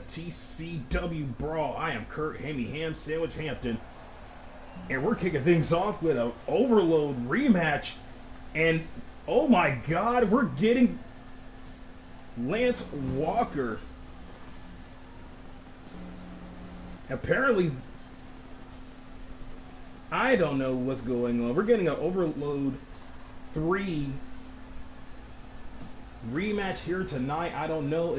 TCW Brawl. I am Kurt Hammy Ham Sandwich Hampton. And we're kicking things off with an Overload rematch. And oh my god, we're getting Lance Walker. Apparently, I don't know what's going on. We're getting an Overload 3 rematch here tonight. I don't know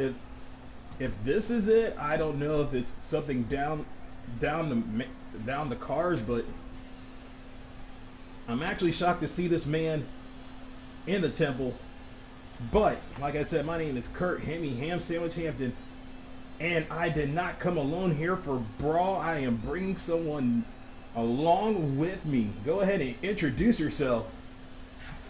if this is it. I don't know if it's something down the cards, but I'm actually shocked to see this man in the temple. But like I said, my name is Kurt Hammy Ham Sandwich Hampton, and I did not come alone here for Brawl. I am bringing someone along with me. Go ahead and introduce yourself.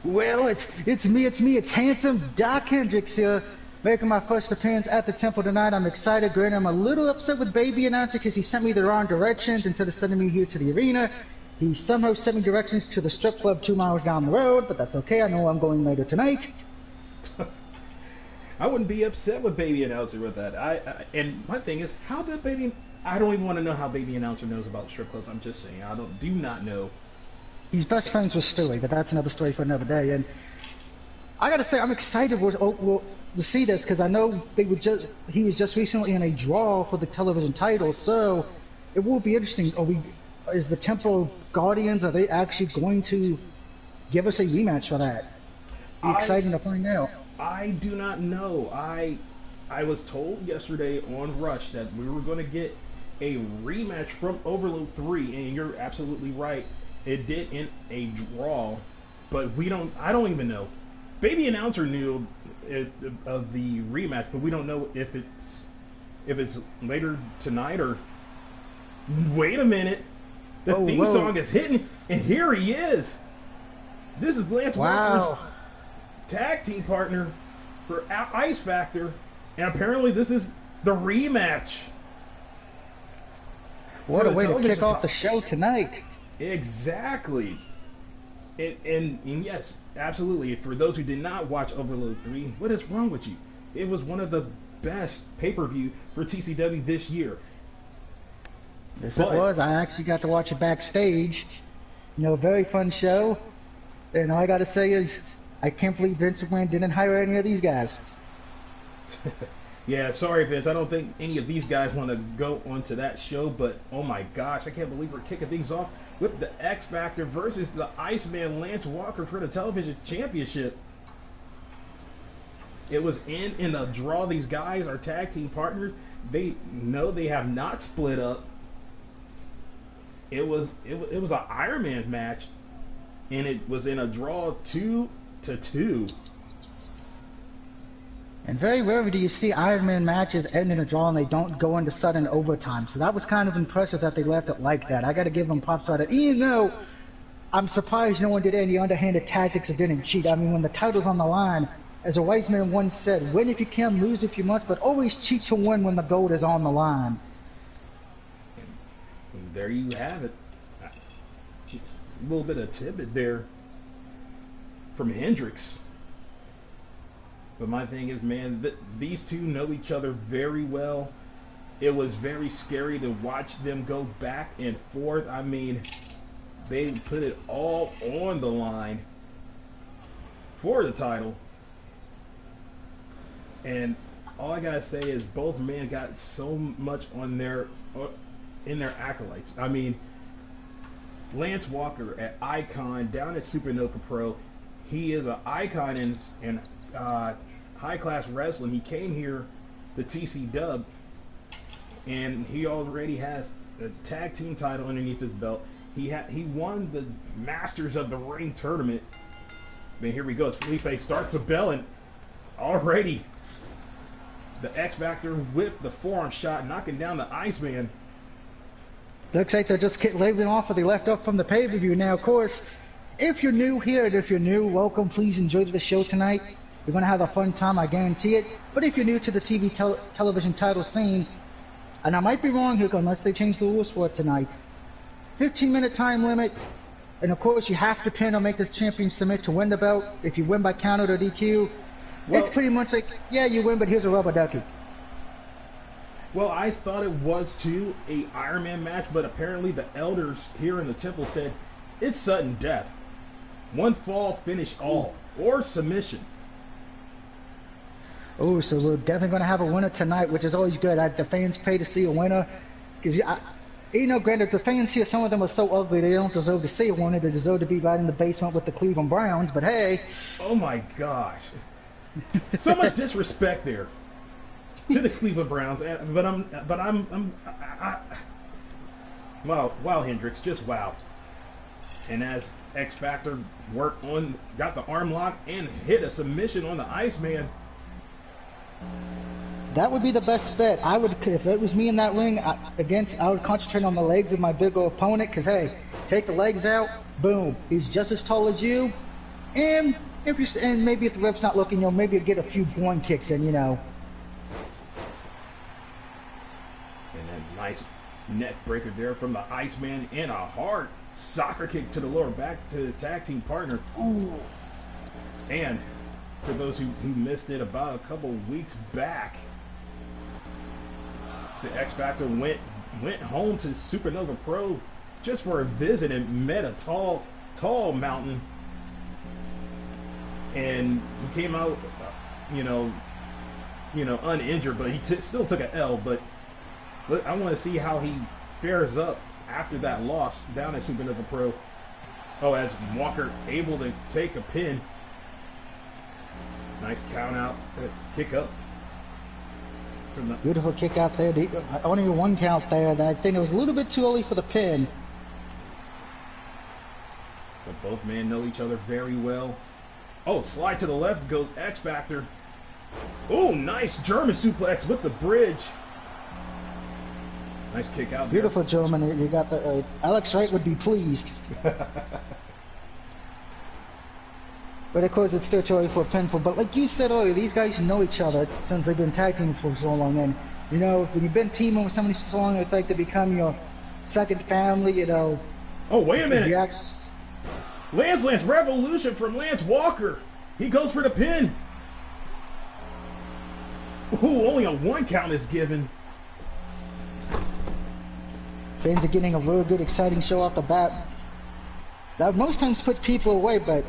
Well, it's me. It's handsome Doc Hendricks here, making my first appearance at the temple tonight. I'm excited, granted I'm a little upset with Baby Announcer because he sent me the wrong directions. Instead of sending me here to the arena, he somehow sent me directions to the strip club 2 miles down the road, but that's okay. I know I'm going later tonight. I wouldn't be upset with Baby Announcer with that. And my thing is, how did Baby... I don't even want to know how Baby Announcer knows about strip clubs. I'm just saying, I do not know. He's best friends with Stewie, but that's another story for another day. And I gotta say, I'm excited to see this because I know he was just recently in a draw for the television title, so it will be interesting. Is the Temple Guardians, are they actually going to give us a rematch for that? Be exciting to find out. I do not know. I was told yesterday on Rush that we were going to get a rematch from Overload 3, and you're absolutely right. It did in a draw, but I don't even know. Baby Announcer knew of the rematch, but we don't know if it's later tonight or... Wait a minute. The theme song is hitting, and here he is. This is Lance Walker's tag team partner for Ice Factor, and apparently this is the rematch. What a way to kick off the show tonight. Exactly. And yes, absolutely. For those who did not watch Overload 3, what is wrong with you? It was one of the best pay-per-view for TCW this year. Yes, it was. I actually got to watch it backstage. You know, very fun show. And all I got to say is, I can't believe Vince McMahon didn't hire any of these guys. Yeah, sorry, Vince. I don't think any of these guys want to go onto that show, but oh my gosh, I can't believe we're kicking things off with the X Factor versus the Iceman Lance Walker for the television championship. It was in a draw. These guys are tag team partners. They have not split up. It was an Iron Man match, and it was in a draw 2-2. And very rarely do you see Iron Man matches end in a draw and they don't go into sudden overtime. So that was kind of impressive that they left it like that. I got to give them props for that. Even though I'm surprised no one did any underhanded tactics or didn't cheat. I mean, when the title's on the line, as a wise man once said, win if you can, lose if you must, but always cheat to win when the gold is on the line. And there you have it. A little bit of tidbit there from Hendricks. But my thing is, man, these two know each other very well. It was very scary to watch them go back and forth. I mean, they put it all on the line for the title. And all I gotta say is both men got so much on in their acolytes. I mean, Lance Walker at Icon down at Supernova Pro, he is an icon in high class wrestling. He came here to TCW, and he already has a tag team title underneath his belt. He won the Masters of the Ring tournament. Man, here we go. It's Felipe starts a bell, and already the X Factor with the forearm shot, knocking down the Iceman. Looks like they're just leaving off what they left up from the pay-per-view. Now, of course, if you're new here, and if you're new, welcome. Please enjoy the show tonight. You're going to have a fun time, I guarantee it. But if you're new to the television title scene, and I might be wrong here unless they change the rules for it tonight, 15-minute time limit, and of course you have to pin or make the champion submit to win the belt. If you win by countout or DQ, it's pretty much like, yeah, you win, but here's a rubber ducky. Well, I thought it was too a Iron Man match, but apparently the elders here in the temple said it's sudden death. One fall, finish all, or submission. Oh, so we're definitely going to have a winner tonight, which is always good. The fans pay to see a winner. Because, granted, the fans here, some of them are so ugly, they don't deserve to see a winner. They deserve to be right in the basement with the Cleveland Browns, but hey. Oh my gosh. So much disrespect there to the Cleveland Browns. Wow, Hendricks, just wow. And as X Factor got the arm lock and hit a submission on the Iceman. That would be the best bet. I would, if it was me in that ring I would concentrate on the legs of my bigger opponent. Because hey, take the legs out, boom, he's just as tall as you, and maybe if the ref's not looking, maybe you'll get a few groin kicks in, And then nice neck breaker there from the Iceman, and a hard soccer kick to the lower back to the tag team partner. Ooh. And for those who missed it, about a couple weeks back, the X Factor went home to Supernova Pro just for a visit and met a tall mountain, and he came out, uninjured, but he still took an L. But I want to see how he fares up after that loss down at Supernova Pro. Oh, as Walker able to take a pin. Nice count out, kick up. Beautiful kick out there. Only one count there. I think it was a little bit too early for the pin. But both men know each other very well. Oh, slide to the left goes X Factor. Oh, nice German suplex with the bridge. Nice kick out there. Beautiful German. You got the Alex Wright would be pleased. But of course, it's still too early for a pinfall. But like you said earlier, these guys know each other since they've been tag teaming for so long. And when you've been teaming with somebody for so long, it's like they become your second family. Oh, wait a minute! Lance Revolution from Lance Walker. He goes for the pin. Ooh, only a 1 count is given. Fans are getting a real good, exciting show off the bat. That most times puts people away, but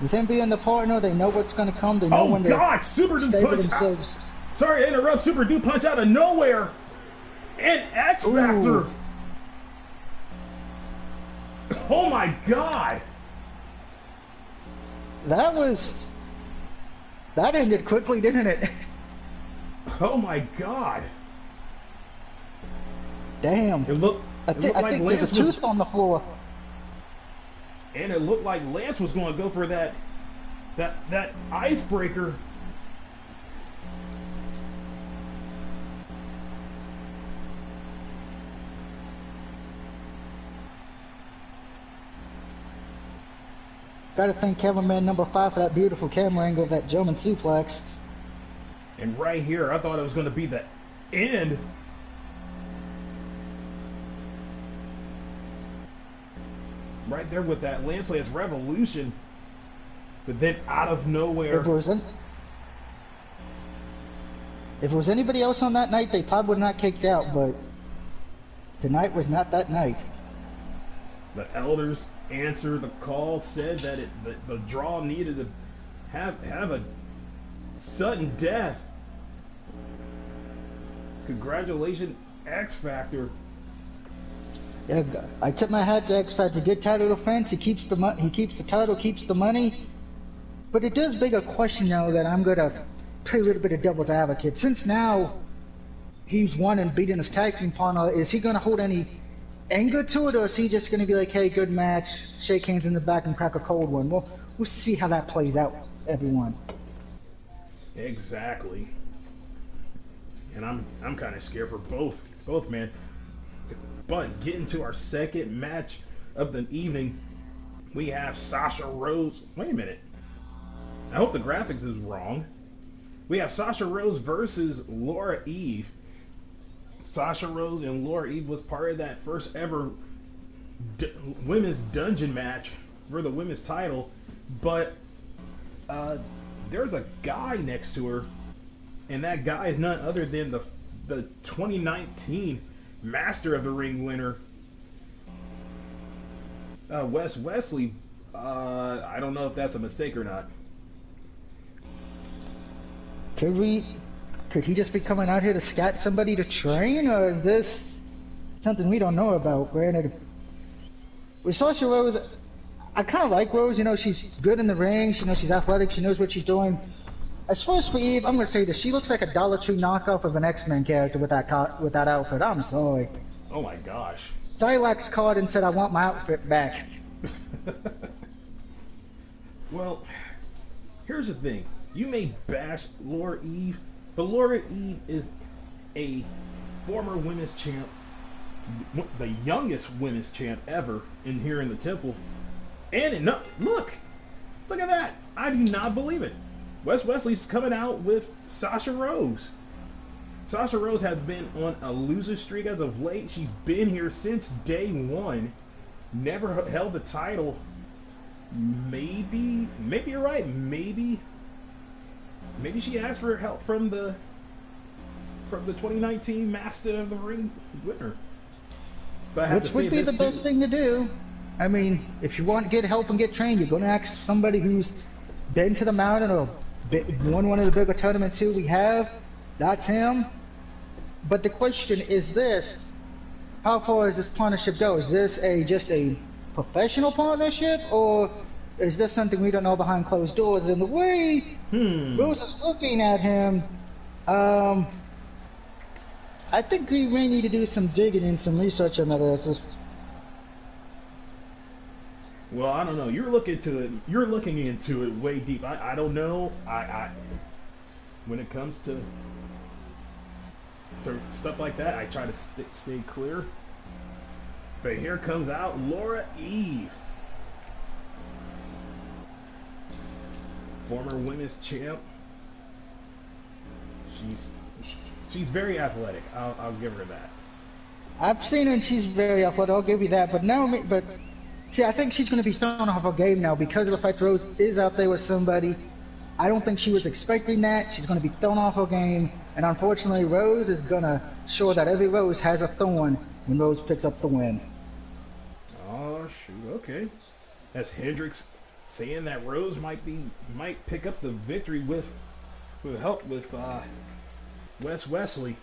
with him being the partner, they know what's going to come. They know when to Super stay punch themselves. Sorry to interrupt. Super do punch out of nowhere. And X Factor. Ooh. Oh my God. That ended quickly, didn't it? Oh my God. Damn. I think there's a tooth on the floor. And it looked like Lance was going to go for that icebreaker. Got to thank cameraman number 5 for that beautiful camera angle of that German suplex. And right here, I thought it was going to be the end. Right there with that Lance Revolution. But then out of nowhere. If it was anybody else on that night, they probably would not kicked out. But tonight was not that night. The elders answered the call, said that the draw needed to have a sudden death. Congratulations, X Factor. Yeah, I tip my hat to X Factor. Good title defense. He keeps the title, keeps the money. But it does beg a question now that I'm gonna play a little bit of devil's advocate. Since now he's won and beaten his tag team partner, is he gonna hold any anger to it, or is he just gonna be like, "Hey, good match, shake hands in the back and crack a cold one"? We'll see how that plays out, everyone. Exactly. And I'm kind of scared for both man. But getting to our second match of the evening, we have Sasha Rose. Wait a minute. I hope the graphics is wrong. We have Sasha Rose versus Laura Eve. Sasha Rose and Laura Eve was part of that first ever women's dungeon match for the women's title. But there's a guy next to her, and that guy is none other than the the 2019 Master of the Ring winner, Wes Wesley. I don't know if that's a mistake or not. Could he just be coming out here to scat somebody to train, or is this something we don't know about? Granted, with Sasha Rose, I kind of like Rose. You know, she's good in the ring. She knows she's athletic. She knows what she's doing. As far as for Eve, I'm going to say this. She looks like a Dollar Tree knockoff of an X-Men character with that outfit. I'm sorry. Oh my gosh. Silax called and said, I want my outfit back. Well, here's the thing. You may bash Laura Eve, but Laura Eve is a former women's champ, the youngest women's champ ever in here in the temple. And look at that. I do not believe it. Wes Wesley's coming out with Sasha Rose. Sasha Rose has been on a loser streak as of late. She's been here since day one. Never held the title. Maybe you're right. Maybe she asked for help from the 2019 Master of the Ring winner. But which would be the best thing to do. I mean, if you want to get help and get trained, you're going to ask somebody who's been to the mountain or won one of the bigger tournaments here we have. That's him. But the question is this: how far does this partnership go? Is this just a professional partnership, or is this something we don't know behind closed doors? And the way Rose is looking at him, I think we may need to do some digging and some research on this. Well, I don't know. You're looking into it way deep. I don't know. I when it comes to stuff like that, I try to stay clear. But here comes out Laura Eve, former women's champ. She's very athletic. I'll give her that. I've seen her and she's very athletic. I'll give you that. But see, I think she's going to be thrown off her game now because of the fact Rose is out there with somebody. I don't think she was expecting that. She's going to be thrown off her game. And unfortunately, Rose is going to show that every rose has a thorn when Rose picks up the win. Oh, shoot. Okay. That's Hendricks saying that Rose might pick up the victory with help with Wes Wesley.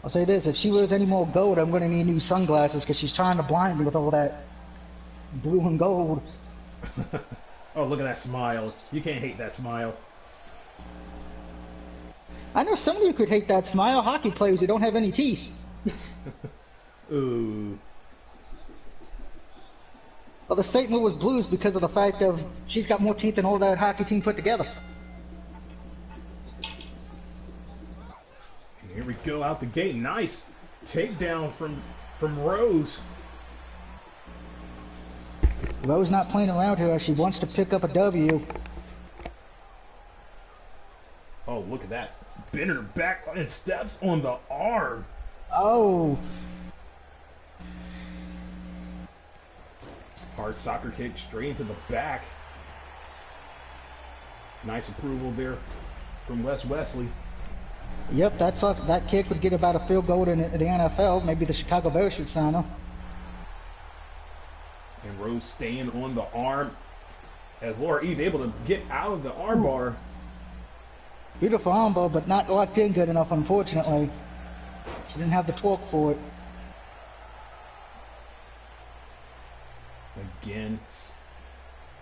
I'll say this, if she wears any more gold, I'm going to need new sunglasses because she's trying to blind me with all that blue and gold. Oh, look at that smile. You can't hate that smile. I know some of you could hate that smile. Hockey players who don't have any teeth. Ooh. Well, the statement was blues because of the fact of she's got more teeth than all that hockey team put together. Here we go out the gate. Nice takedown from Rose. Rose not playing around here. She wants to pick up a W. Oh, look at that. Bend her back and steps on the arm. Oh. Hard soccer kick straight into the back. Nice approval there from Wes Wesley. Yep, that kick would get about a field goal in the NFL. Maybe the Chicago Bears should sign her. And Rose staying on the arm as Laura Eve able to get out of the armbar. Beautiful armbar, but not locked in good enough, unfortunately. She didn't have the torque for it. Again,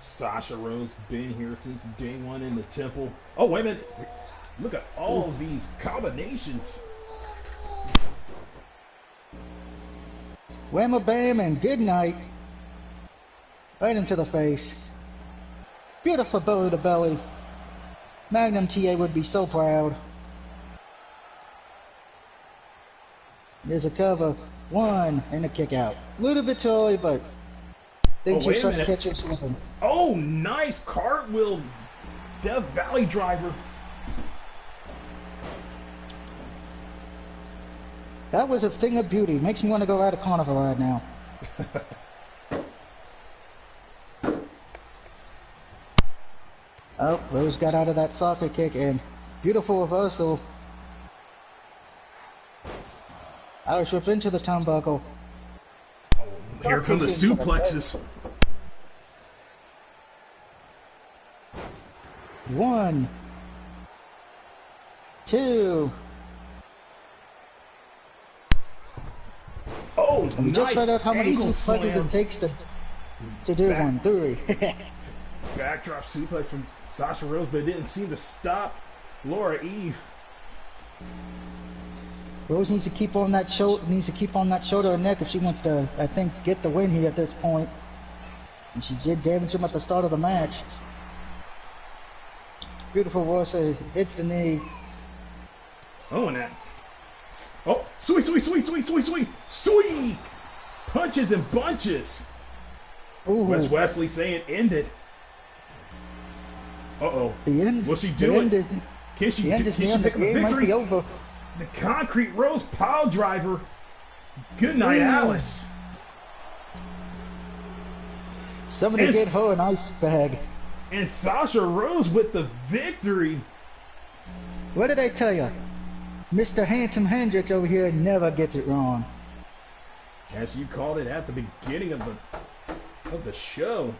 Sasha Rose been here since day one in the temple. Oh, wait a minute. Look at all of these combinations. Whamma bam and good night. Right into the face. Beautiful belly to belly. Magnum TA would be so proud. There's a cover. One and a kick out. A little bit too early, but things are trying to catch us slipping. Oh, nice cartwheel Death Valley driver. That was a thing of beauty. Makes me want to go ride a carnival right now. Oh, Rose got out of that soccer kick and beautiful reversal. Irish whip into the turnbuckle. Here come the suplexes. 1, 2. Oh, And we nice just found out how many angle suplexes slam. it takes to do one. 3. Backdrop suplex from Sasha Rose, but it didn't seem to stop Laura Eve. Rose needs to keep on that shoulder and neck if she wants to, I think, get the win here at this point. And she did damage him at the start of the match. Beautiful Rosa hits the knee. Oh, and that. Oh, sweet. Punches and bunches. Ooh. Wes Wesley saying end it. Uh-oh. The end. What's she doing? The end is, Can she the end is near. The pick up a game might victory? be over. The Concrete Rose pile driver. Good night, Ooh. Alice. Somebody It's- get her an ice bag. And Sasha Rose with the victory. What did I tell you? Mr. Handsome Hendricks over here never gets it wrong. As you called it at the beginning of the show,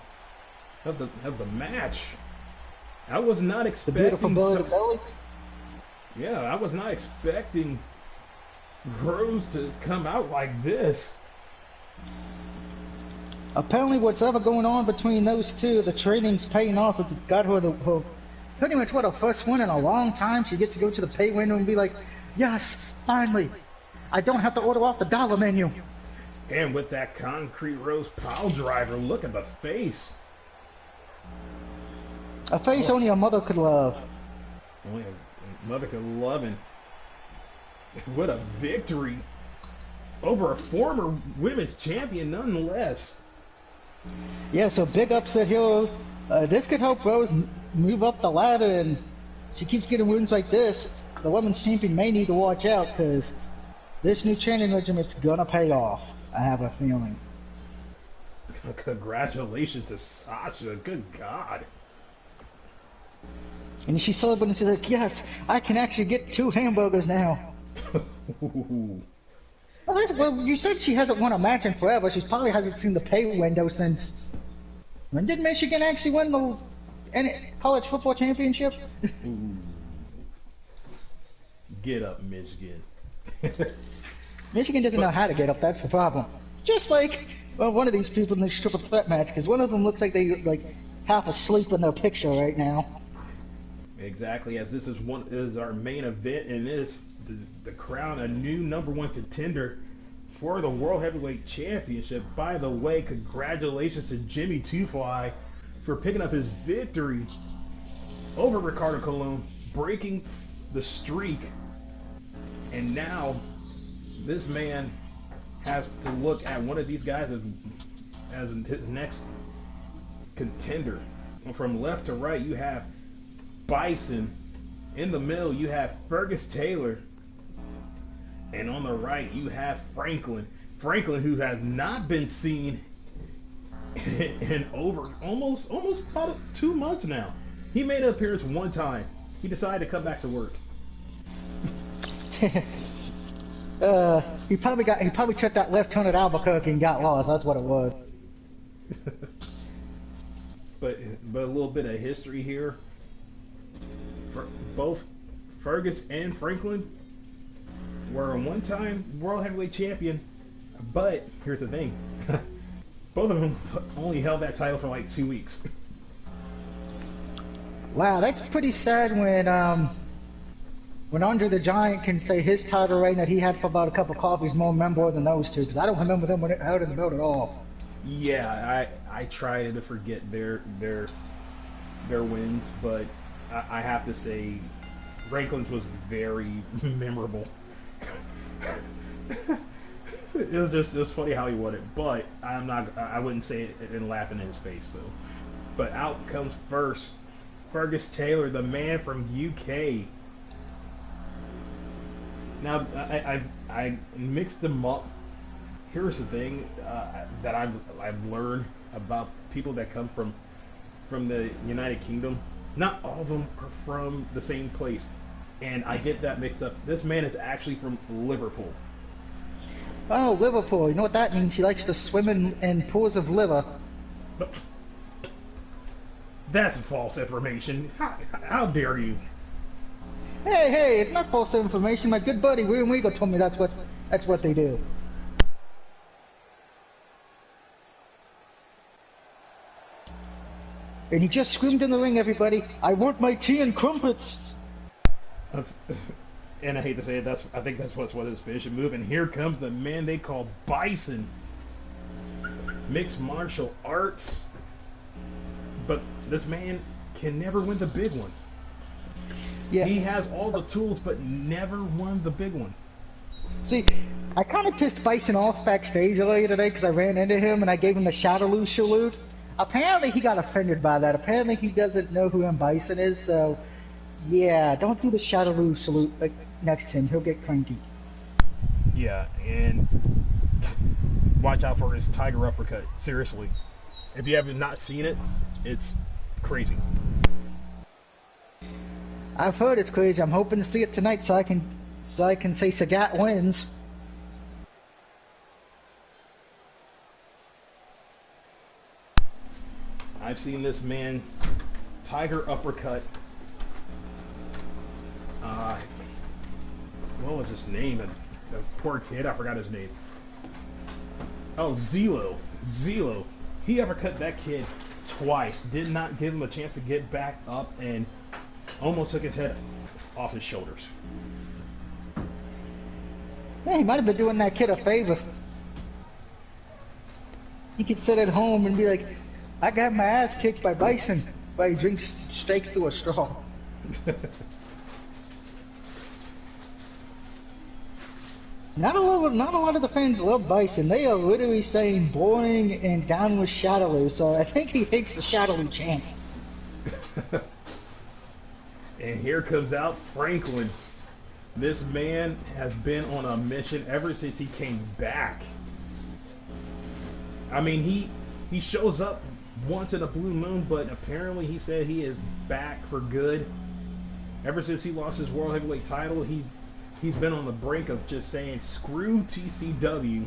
of the match. I was not The expecting beautiful boy of the belly. Yeah, I was not expecting Rose to come out like this. Apparently, what's ever going on between those two, the training's paying off. It's got her pretty much her first win in a long time. She gets to go to the pay window and be like, yes, finally. I don't have to order off the dollar menu. And with that Concrete Rose pile driver, look at the face. A face only a mother could love. Only a mother could love, and what a victory over a former women's champion, nonetheless. Yeah, so big upset here. This could help Rose move up the ladder, and she keeps getting wins like this. The women's champion may need to watch out because this new training regimen's gonna pay off. I have a feeling. Congratulations to Sasha. Good God. And she celebrated and she's like, yes, I can actually get 2 hamburgers now. Well, you said she hasn't won a match in forever. She probably hasn't seen the pay window since... When did Michigan actually win the college football championship? Ooh. Get up, Michigan. Michigan doesn't know how to get up, that's the problem. Just like one of these people in this triple threat match, because one of them looks like they half asleep in their picture right now. Exactly, as this is our main event, and it is the crown a new #1 contender for the World Heavyweight Championship. By the way, congratulations to Jimmy Two-Fly for picking up his victory over Ricardo Colon, breaking the streak. And now this man has to look at one of these guys as his next contender. From left to right, you have Bison. In the middle, you have Fergus Taylor. And on the right, you have Franklin. Franklin, who has not been seen in over almost about 2 months now. He made an appearance one time. He decided to come back to work. He probably took that left turn at Albuquerque and got lost. That's what it was. But a little bit of history here. For both Fergus and Franklin were a one-time World Heavyweight Champion, but here's the thing. Both of them only held that title for like 2 weeks. Wow, that's pretty sad when Andre the Giant can say his title reign that he had for about a cup of coffee is more memorable than those two, because I don't remember them out in the belt at all. Yeah, I try to forget their wins, but I have to say Franklin's was very memorable. It was funny how he won it, but I wouldn't say it and laugh in his face though. But out comes first Fergus Taylor, the man from UK. Now I mixed them up. Here's the thing that I've learned about people that come from the United Kingdom. Not all of them are from the same place, and I get that mixed up. This man is actually from Liverpool. Oh, Liverpool. You know what that means? He likes to swim in pools of liver. But that's false information. How dare you? Hey, it's not false information. My good buddy William Weagle told me that's what they do. And he just screamed in the ring, everybody. I want my tea and crumpets. And I hate to say it, I think that's what his finishing move. And here comes the man they call Bison. Mixed martial arts. But this man can never win the big one. Yeah. He has all the tools, but never won the big one. See, I kind of pissed Bison off backstage earlier today because I ran into him and I gave him the Shadaloo salute. Apparently he got offended by that. Apparently he doesn't know who M. Bison is, so yeah, don't do the Shadaloo salute next to him. He'll get cranky. Yeah, and watch out for his tiger uppercut. Seriously. If you have not seen it, it's crazy. I've heard it's crazy. I'm hoping to see it tonight so I can say Sagat wins. I've seen this man tiger uppercut. What was his name? A poor kid, I forgot his name. Oh, Zelo. He uppercut that kid twice. Did not give him a chance to get back up and almost took his head off his shoulders. Yeah, he might have been doing that kid a favor. He could sit at home and be like, I got my ass kicked by Bison while he drinks steak through a straw. Not a lot of the fans love Bison. They are literally saying boring and down with Shadaloo, so I think he takes the Shadaloo chance. And here comes out Franklin. This man has been on a mission ever since he came back. I mean, he shows up once in a blue moon, but apparently he said he is back for good. Ever since he lost his World Heavyweight title, he's been on the brink of just saying, screw TCW,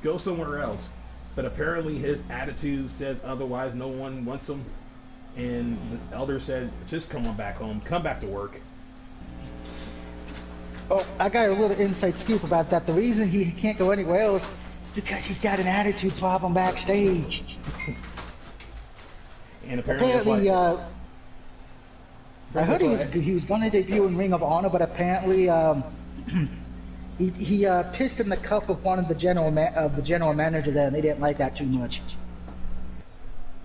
go somewhere else. But apparently his attitude says otherwise. No one wants him. And the elder said, just come on back home. Come back to work. Oh, I got a little inside scoop about that. The reason he can't go anywhere else is because he's got an attitude problem backstage. And apparently I heard he was going to debut in Ring of Honor, but apparently he pissed in the cup of one of the general manager there, and they didn't like that too much.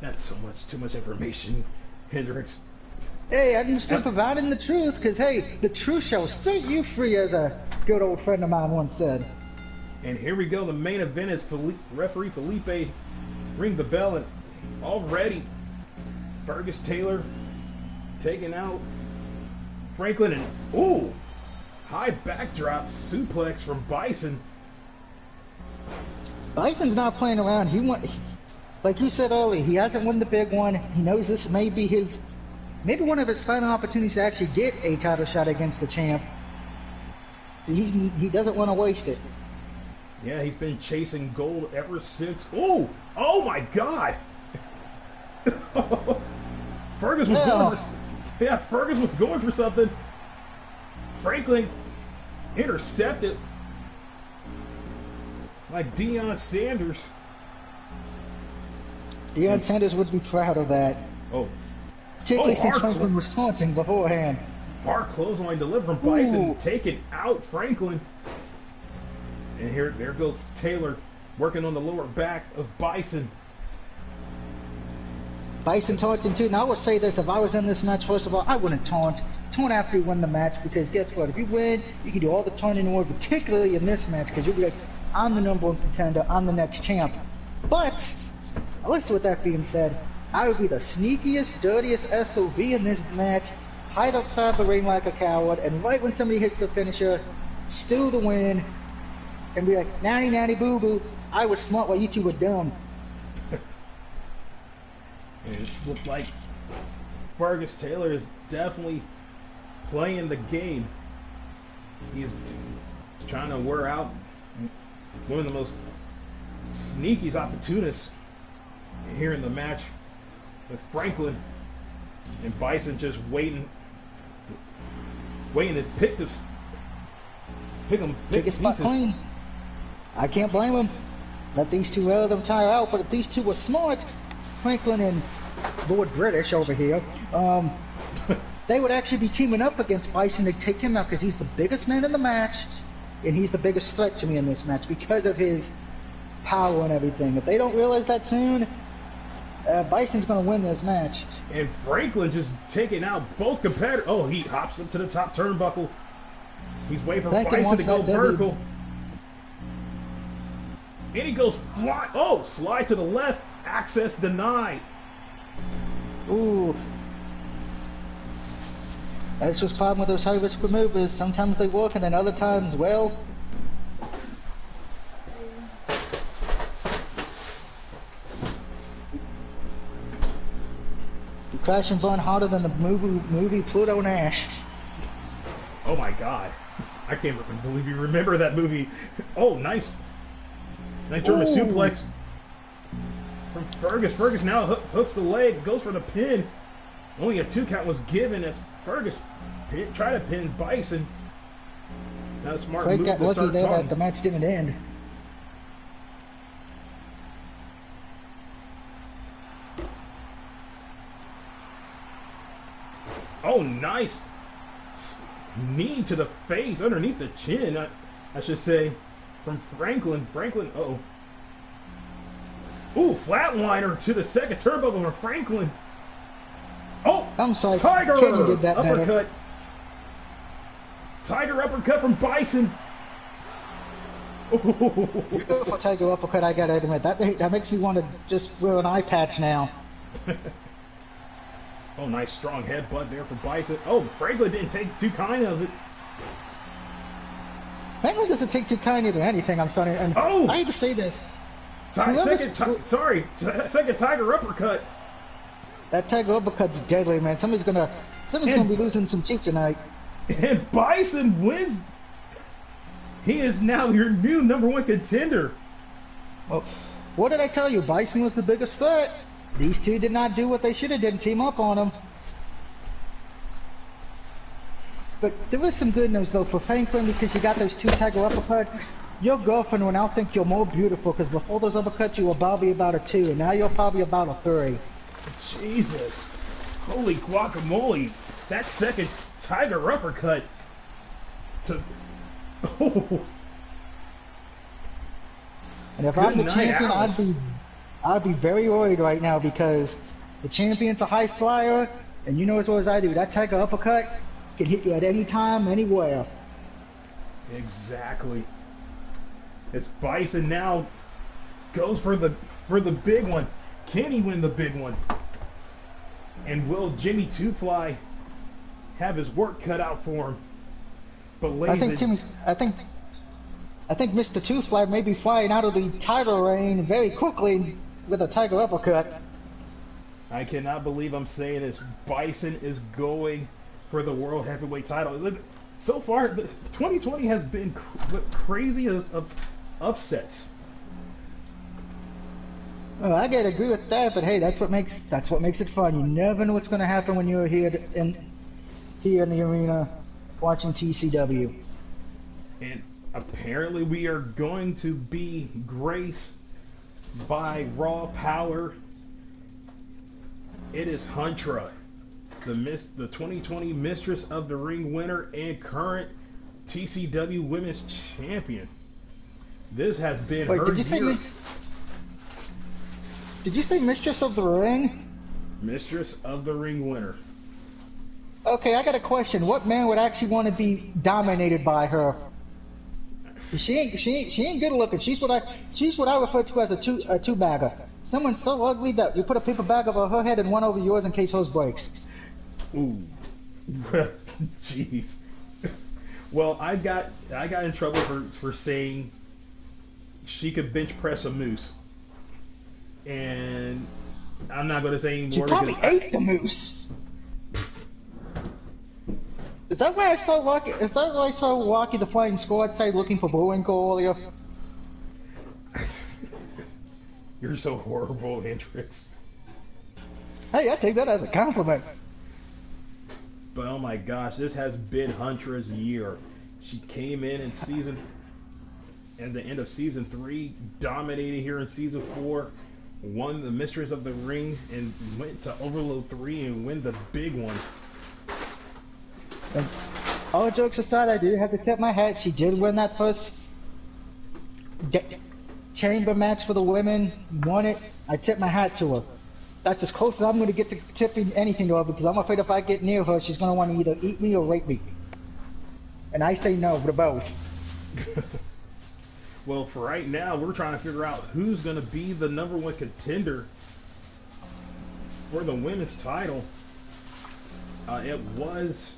That's too much information, Hendrix. Hey, I'm just providing the truth, because hey, the truth shall set you free, as a good old friend of mine once said. And here we go. The main event is referee Felipe ring the bell, and already Fergus Taylor taking out Franklin, and ooh, high backdrop suplex from Bison. Bison's not playing around. Like you said earlier, he hasn't won the big one. He knows this may be maybe one of his final opportunities to actually get a title shot against the champ. He doesn't want to waste it. Yeah, he's been chasing gold ever since. Ooh, oh my God! Fergus was going for something. Franklin intercepted like Deion Sanders. Deion Sanders would be proud of that. Oh. Particularly since Franklin was taunting beforehand. Hard clothesline delivered from Bison, taking out Franklin. And there goes Taylor working on the lower back of Bison. Bison taunting too. Now I would say this, if I was in this match, first of all, I wouldn't taunt. Taunt after you win the match, because guess what? If you win, you can do all the taunting in the world, particularly in this match, because you'll be like, I'm the number one contender, I'm the next champ. But, also with that being said, I would be the sneakiest, dirtiest SOB in this match, hide outside the ring like a coward, and right when somebody hits the finisher, steal the win, and be like, nanny nanny boo boo, I was smart while you two were dumb. And it looked like Fergus Taylor is definitely playing the game. He's trying to wear out one of the most sneakiest opportunists here in the match with Franklin, and Bison just waiting to pick him Pick his spot clean. I can't blame him. Let these two wear them tire out, but if these two were smart, Franklin and Lord British over here, they would actually be teaming up against Bison to take him out because he's the biggest man in the match, and he's the biggest threat to me in this match because of his power and everything. If they don't realize that soon, Bison's going to win this match. And Franklin just taking out both competitors. Oh, he hops up to the top turnbuckle. He's waiting for Bison to go vertical. And he goes fly. Oh, slide to the left. Access denied. Ooh. That's just problem with those high-risk maneuvers. Sometimes they work, and then other times, well... You crash and burn harder than the movie Pluto Nash. Oh my God. I can't believe you remember that movie. Oh, nice. Nice German suplex from Fergus. Fergus now hooks the leg, goes for the pin. Only a 2 count was given as Fergus tried to pin Bison. Not a smart Craig move got to lucky start there talking. that the match didn't end. Oh, nice knee to the face, underneath the chin, I should say, from Franklin. Franklin, uh-oh. Ooh, flatliner to the second turnbuckle from Franklin. Oh, I'm sorry, Tiger Kenny did that better. uppercut. Tiger uppercut from Bison. Beautiful Tiger uppercut, I gotta admit. That makes me want to just wear an eye patch now. Oh, nice strong headbutt there for Bison. Oh, Franklin didn't take too kind of it. Franklin doesn't take too kindly to anything, I'm sorry. And Oh! I hate to say this. Second Tiger uppercut. That Tiger uppercut's deadly, man. Somebody's gonna be losing some teeth tonight. And Bison wins. He is now your new #1 contender. Well, what did I tell you? Bison was the biggest threat. These two did not do what they should have did and team up on him. But there is some good news, though, for Franklin, because you got those 2 Tiger uppercuts. Your girlfriend will now think you're more beautiful, because before those uppercuts, you were probably about a 2, and now you're probably about a 3. Jesus. Holy guacamole. That second Tiger uppercut to... Oh. And if Good I'm the night, champion, Alice. I'd be very worried right now, because the champion's a high flyer, and you know as well as I do, that Tiger uppercut can hit you at any time, anywhere. Exactly. It's Bison now goes for the big one. Can he win the big one? And will Jimmy Two Fly have his work cut out for him? But I think Mr. Two Fly may be flying out of the title reign very quickly with a Tiger uppercut. I cannot believe I'm saying this. Bison is going for the World Heavyweight title. So far, 2020 has been crazy of upsets. Well, I gotta agree with that, but hey, that's what makes it fun. You never know what's going to happen when you're here in the arena watching TCW. And apparently, we are going to be graced by Raw Power. It is Huntra, the 2020 Mistress of the Ring winner and current TCW Women's Champion. This has been Wait, her year. Did you say Mistress of the Ring? Mistress of the Ring winner. Okay, I got a question. What man would actually want to be dominated by her? She ain't good looking. She's what I refer to as a two bagger. Someone so ugly that you put a paper bag over her head and one over yours in case hers breaks. Ooh, jeez. Well, I got in trouble for saying she could bench press a moose, and I'm not going to say anymore. She probably ate the moose. Is that why I saw Walkie? Is that why I saw Walkie the Flying Squad side looking for Bullwinkle earlier? You're so horrible, Hendrix. Hey, I take that as a compliment. But oh my gosh, this has been Huntra's year. She came in season, at the end of season 3, dominated here in season 4, won the Mistress of the Ring, and went to Overload 3 and win the big one. And all jokes aside, I do have to tip my hat. She did win that first chamber match for the women, won it. I tip my hat to her. That's as close as I'm going to get to tipping anything to her, because I'm afraid if I get near her, she's going to want to either eat me or rape me. And I say no to both. Well, for right now, we're trying to figure out who's going to be the #1 contender for the women's title. It was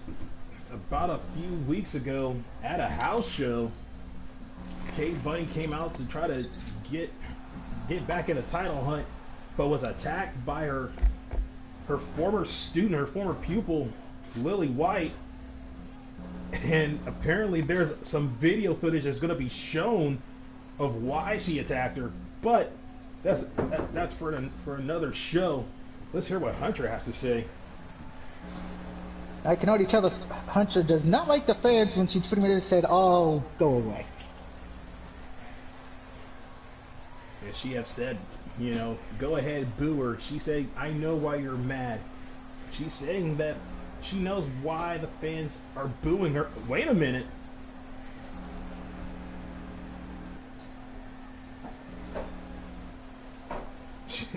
about a few weeks ago at a house show. Kate Bunny came out to try to get back in the title hunt, but was attacked by her former student, her former pupil, Lily White. And apparently there's some video footage that's going to be shown of why she attacked her, but that's for another show. Let's hear what Hunter has to say. I can already tell that Hunter does not like the fans when she pretty much said, "Oh, go away." And she have said, go ahead, boo her. She said, "I know why you're mad." She's saying that she knows why the fans are booing her. Wait a minute.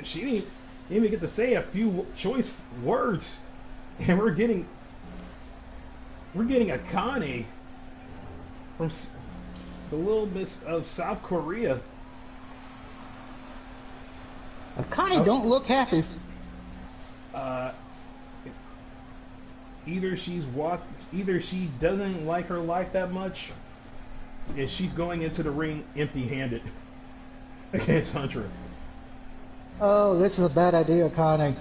She didn't even get to say a few choice words, and we're getting Akane from the little bit of South Korea. Akane don't look happy. Either she doesn't like her life that much, and she's going into the ring empty-handed against Hunter. Oh, this is a bad idea, Akane.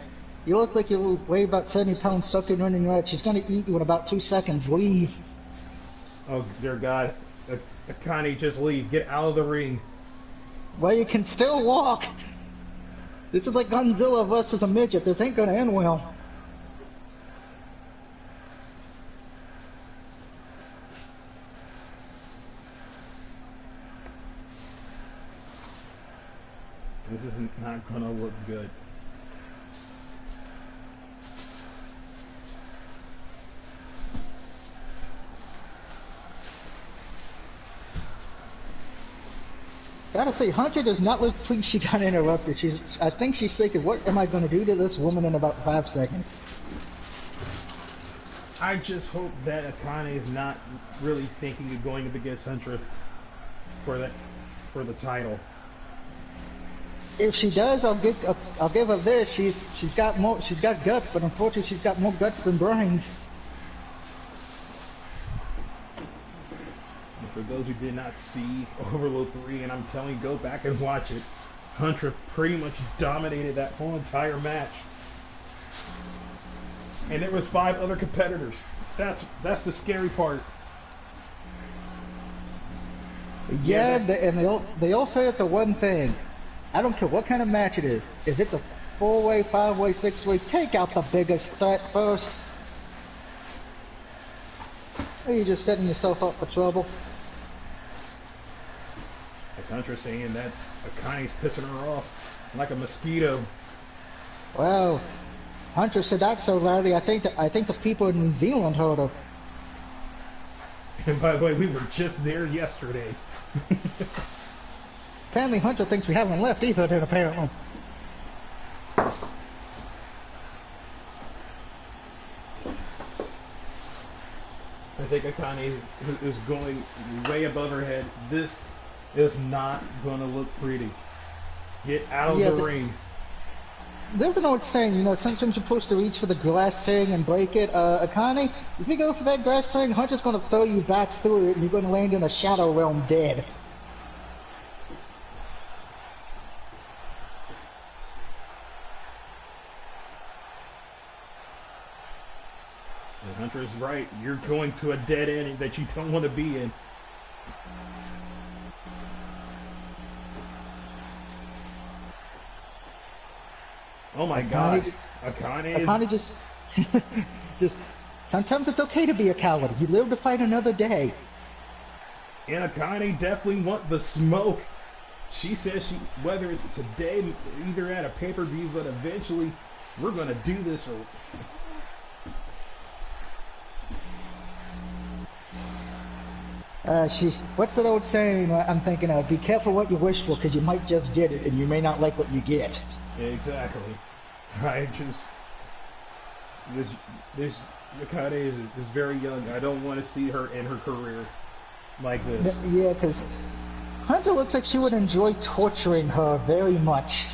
You look like you weigh about 70 pounds soaking running red. She's going to eat you in about 2 seconds. Leave. Oh, dear God. Akane, just leave. Get out of the ring. Well, you can still walk. This is like Godzilla versus a midget. This ain't going to end well. This is not going to look good. Gotta say, Hunter does not look pleased she got interrupted. I think she's thinking, what am I going to do to this woman in about 5 seconds? I just hope that Akane is not really thinking of going up against Hunter for the title. If she does, I'll give her this. She's got guts, but unfortunately she's got more guts than brains. And for those who did not see Overload 3, and I'm telling you, go back and watch it. Hunter pretty much dominated that whole entire match. And there was 5 other competitors. That's the scary part. Yeah, they all say it the one thing. I don't care what kind of match it is. If it's a 4-way, 5-way, 6-way, take out the biggest set first. Or are you just setting yourself up for trouble? As Hunter's saying that Akane's pissing her off like a mosquito. Well, Hunter said that so loudly, I think the people in New Zealand heard her. And by the way, we were just there yesterday. Apparently Hunter thinks we haven't left either then, apparently. I think Akane is going way above her head. This is not going to look pretty. Get out of the ring. There's an old saying, sometimes you're supposed to reach for the glass ring and break it. Akane, if you go for that glass ring, Hunter's going to throw you back through it and you're going to land in a shadow realm dead. And Hunter's right. You're going to a dead end that you don't want to be in. Oh my God. Akane just, just, sometimes it's okay to be a coward. You live to fight another day. And Akane definitely want the smoke. She says whether it's today, either at a pay-per-view, but eventually we're going to do this. What's that old saying I'm thinking of? Be careful what you wish for, because you might just get it, and you may not like what you get. Exactly. This Akane is very young. I don't want to see her in her career like this. Yeah, because Hunter looks like she would enjoy torturing her very much.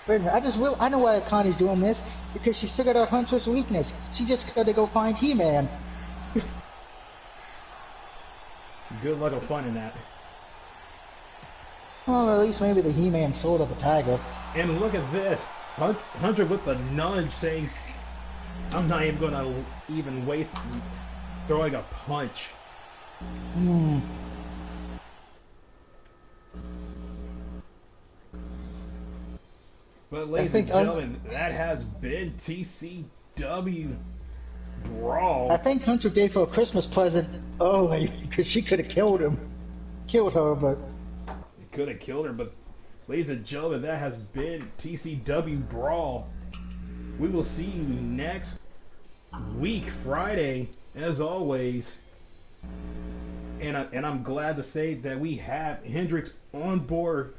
Wait a minute, I know why Akane's doing this, because she figured out Hunter's weakness. She just got to go find He-Man. Good luck of finding that. Well, at least maybe the He-Man sword of the tiger. And look at this. Hunter with the nudge saying, I'm not even going to even waste throwing a punch. But ladies and gentlemen, that has been TCW Brawl. I think Hunter gave her a Christmas present early, because she could have killed her, but... Could have killed her, but ladies and gentlemen, that has been TCW Brawl. We will see you next week, Friday, as always. And I'm glad to say that we have Hendrix on board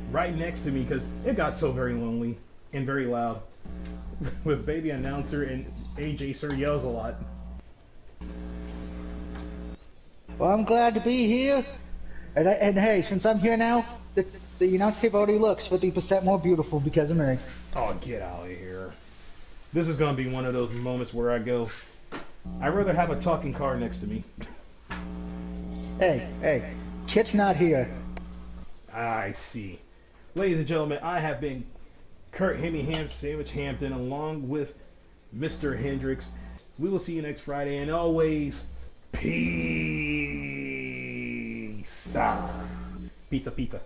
right next to me, because it got so very lonely and very loud with baby announcer and AJ Sir yells a lot. Well, I'm glad to be here. And hey, since I'm here now, the announce table already looks 50% more beautiful because of me. Oh, get out of here. This is going to be one of those moments where I go, I'd rather have a talking car next to me. Hey, Kit's not here. I see. Ladies and gentlemen, I have been Kurt Hemi Sandwich Hampton along with Mr. Hendrix. We will see you next Friday, and always, peace. Pizza.